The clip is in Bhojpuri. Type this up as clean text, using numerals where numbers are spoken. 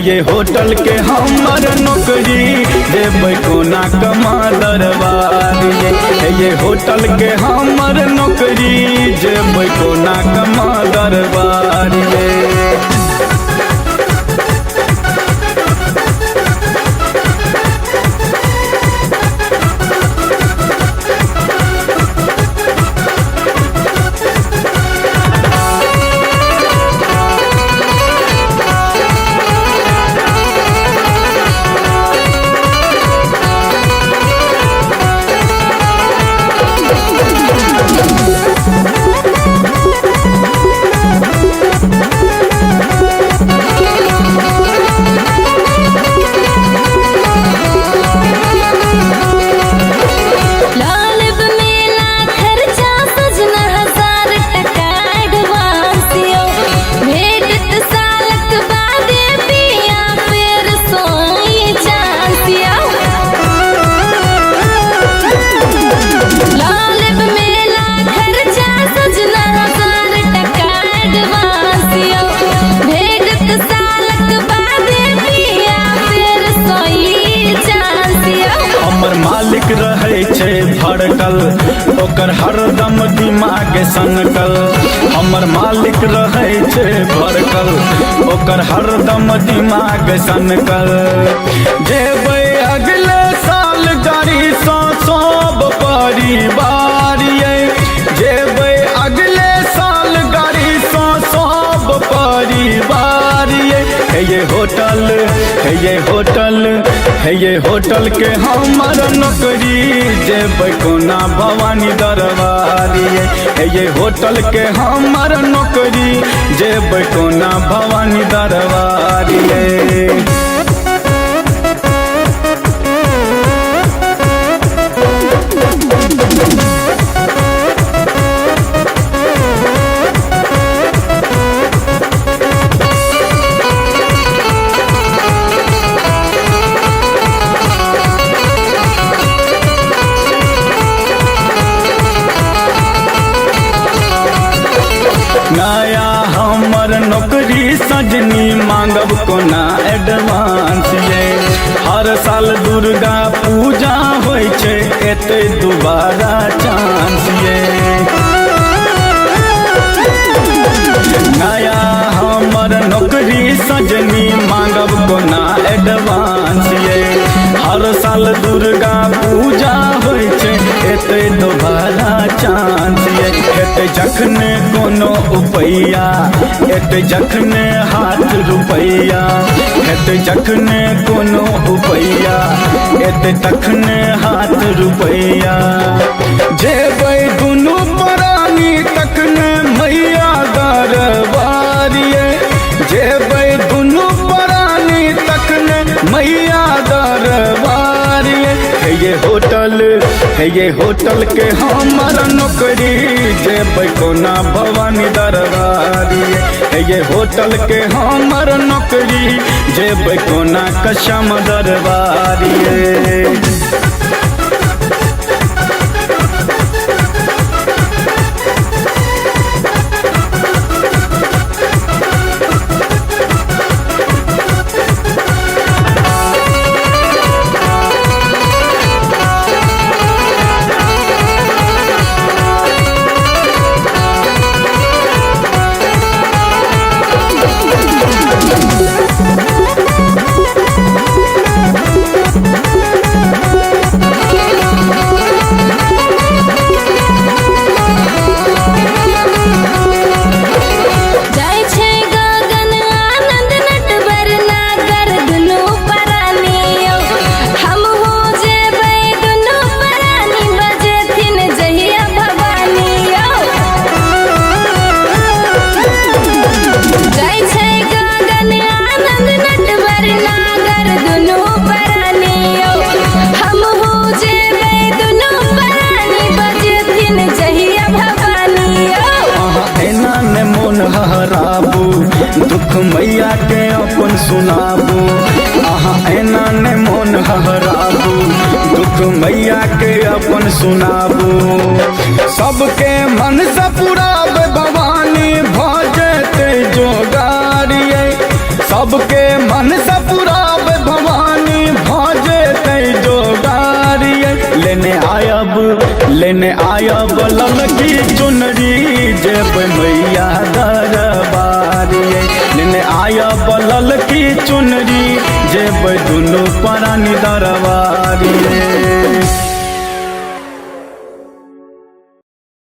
ये होटल के हमर नौकरी देबै कोना कमा दरबार ये होटल के हमर नौकरी देबै कोना कमा दरबार मालिक रहे छे भड़कल ओकर हरदम दिमाग सनकल हमर मालिक रहे छे भड़कल ओकर हरदम दिमाग सनकल जेबै अगले साल गाड़ी सँ सब परिवार जेबै अगले साल गाड़ी सँ सब परिवार ये होटल के हमर नौकरी जेबै कोना भवानी दरबार ये होटल के हमर नौकरी जेबै कोना भवानी दरबार नया हमर नौकरी सजनी मांगब कोना एडवांस हर साल दुर्गा पूजा होइ छै एते दोबारा चांस नया हमर नौकरी सजनी मांगब कोना एडवांस हर साल दुर्गा पूजा होइ छै एते दोबारा चांस एते जखने कोनो उपैया एते जखने हाथ रुपैया एते जखने कोनो उपैया एते तखने हाथ रुपैया जेबै दुनू प्राणी तखने मैया दरबार जेबै दुनू प्राणी तखने मैया दरबार ये होटल के हमर नौकरी जेबै कोना भवानी दरबार ये होटल के हमर नौकरी जेबै कोना कसम दरबार दुख मैया के अपन सुनाबू अहाँ एना ने मन हराबू दुख मैया के अपन सुनाबू सबके मन से पुराब भवानी भजते जोगारिये सबके मन से की चुनरी जेब मैया दरबार लेने आया बलल की चुनरी जेब दुनू प्राणी दरबार।